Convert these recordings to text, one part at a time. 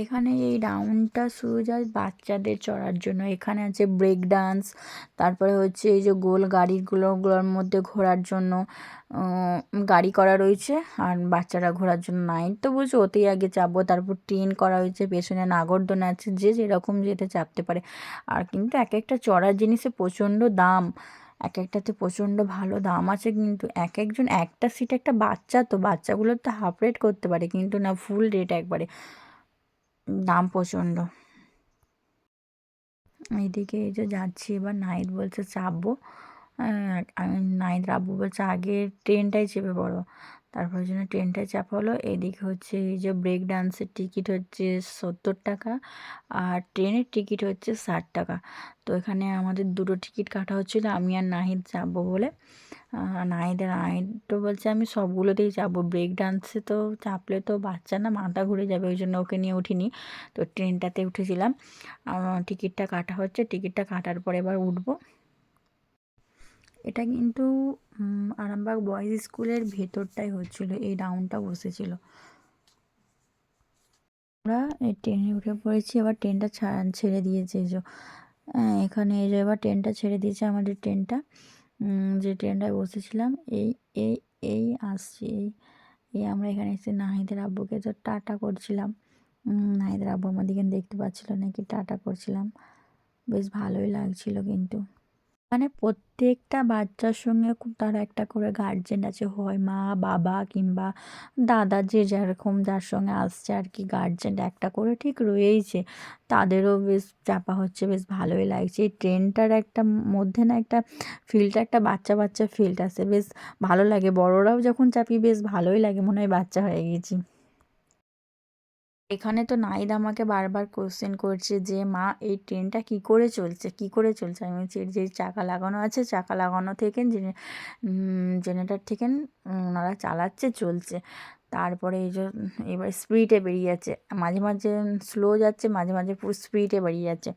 এখানে এই রাউন্ডটা শুরু যায় বাচ্চাদের চড়ার জন্য। এখানে আছে ব্রেক ডান্স, তারপরে হচ্ছে এই যে গোল গাড়িগুলোর মধ্যে ঘোরার জন্য গাড়ি করা রয়েছে, আর বাচ্চারা ঘোরার জন্য নাইট তো বুঝছো, ওতেই আগে চাপবো। তারপর ট্রেন করা হয়েছে, পেছনে নাগরদোলনা আছে, যে যেরকম যেতে চাপতে পারে। আর কিন্তু এক একটা চড়ার জিনিসে প্রচণ্ড দাম, এক একটাতে প্রচণ্ড ভালো দাম আছে, কিন্তু এক একজন একটা সিট, একটা বাচ্চা তো বাচ্চাগুলোর তো হাফ রেট করতে পারে, কিন্তু না ফুল রেট একবারে, দাম প্রচণ্ড। এইদিকে এই যে যাচ্ছি, এবার নাহিদ বলছে চাপবো, আমি নাহিদ রাব্বু বলছে আগে ট্রেনটাই চেপে পড়ো, তারপর জন্য ট্রেনটাই চাপা হলো। এদিকে হচ্ছে এই যে ব্রেক ডান্সের টিকিট হচ্ছে 70 টাকা, আর ট্রেনের টিকিট হচ্ছে 60 টাকা। তো এখানে আমাদের দুটো টিকিট কাটা হচ্ছিলো, আমি আর নাহিদ যাবো বলে। নাহিদ তো বলছে আমি সবগুলোতেই যাবো, ব্রেক ডান্সে তো চাপলে তো বাচ্চা না মাথা ঘুরে যাবে, ওই জন্য ওকে নিয়ে উঠিনি। তো ট্রেনটাতে উঠেছিলাম। টিকিটটা কাটা হচ্ছে, টিকিটটা কাটার পরে এবার উঠবো। এটা কিন্তু আরামবাগ বয়েজ স্কুলের ভেতরটাই হচ্ছিল, এই রাউন্ডটা বসেছিল। আমরা এই ট্রেনে উঠে পড়েছি, এবার ট্রেনটা ছেড়ে দিয়েছে এই যে, এখানে এই যে এবার ট্রেনটা ছেড়ে দিয়েছে আমাদের ট্রেনটা। যে ট্রেনটায় বসেছিলাম, এই এই এই আসছি, এই আমরা এখানে এসে নাহিদের আব্বুকে তো টাটা করছিলাম। নাহিদের আব্বু আমাদেরকে দেখতে পাচ্ছিল নাকি, টাটা করছিলাম, বেশ ভালোই লাগছিল কিন্তু। মানে প্রত্যেকটা বাচ্চার সঙ্গে তার একটা করে গার্জেন আছে, হয় মা বাবা কিংবা দাদা, যে যেরকম যার সঙ্গে আসছে আর কি, গার্জেন একটা করে ঠিক রয়েইছে। তাদেরও বেশ চাপা হচ্ছে, বেশ ভালোই লাগছে। এই ট্রেনটার একটা মধ্যে না একটা ফিলটা, একটা বাচ্চা বাচ্চা ফিলটা আছে, বেশ ভালো লাগে। বড়রাও যখন চাপি বেশ ভালোই লাগে, মনে হয় বাচ্চা হয়ে গেছি। এখানে তো নাহিদ আমাকে বারবার কোশ্চেন করছে যে মা এই ট্রেনটা কি করে চলছে, কি করে চলছে। আমি বলছি যে চাকা লাগানো আছে, চাকা লাগানো থেকে জেনারেটর থেকে ওনারা চালাচ্ছে, চলছে। তারপরে এই যে এবার স্পিডে বেরিয়ে যাচ্ছে, মাঝে মাঝে স্লো যাচ্ছে, মাঝে মাঝে পুরো স্পিডে বেরিয়ে যাচ্ছে।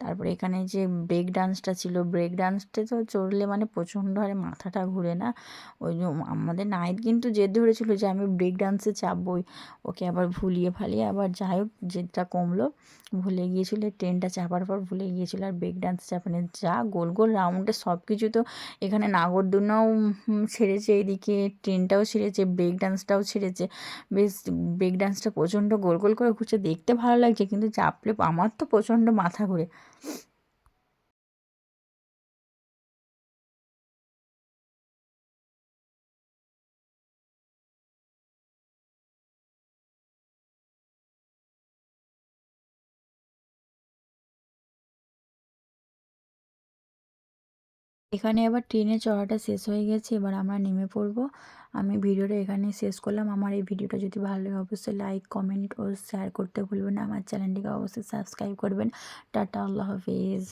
তারপরে এখানে যে ব্রেক ডান্সটা ছিল, ব্রেক ডান্সটা তো চড়লে মানে প্রচণ্ড হারে মাথাটা ঘুরে না। ওই যে আমাদের নাহিদ কিন্তু জেদ ধরেছিল যে আমি ব্রেক ডান্সে চাপবই, ওকে আবার ভুলিয়ে ফালিয়ে আবার যাই হোক জেদটা কমলো, ভুলে গিয়েছিল ট্রেনটা চাপার পর, ভুলে গিয়েছিল আর ব্রেক ডান্স চাপানো। যা গোল গোল রাউন্ডে সব কিছু তো, এখানে নাগরদোলনাও ছেড়েছে, এদিকে ট্রেনটাও ছেড়েছে, ব্রেক ডান্সটাও ছেড়েছে। বেশ ব্রেক ডান্সটা প্রচণ্ড গোল গোল করে ঘুরছে, দেখতে ভালো লাগছে, কিন্তু চাপলে আমার তো প্রচণ্ড মাথা ঘুরে। এখানে এবার ট্রেনে চড়াটা শেষ হয়ে গেছে, এবার আমরা নেমে পড়বো। আমি ভিডিওটা এখানে শেষ করলাম। আমার এই ভিডিওটা যদি ভালো লাগে অবশ্যই লাইক কমেন্ট ও শেয়ার করতে ভুলবেন না, আমার চ্যানেলটিকে অবশ্যই সাবস্ক্রাইব করবেন। টাটা, আল্লাহ হাফিজ।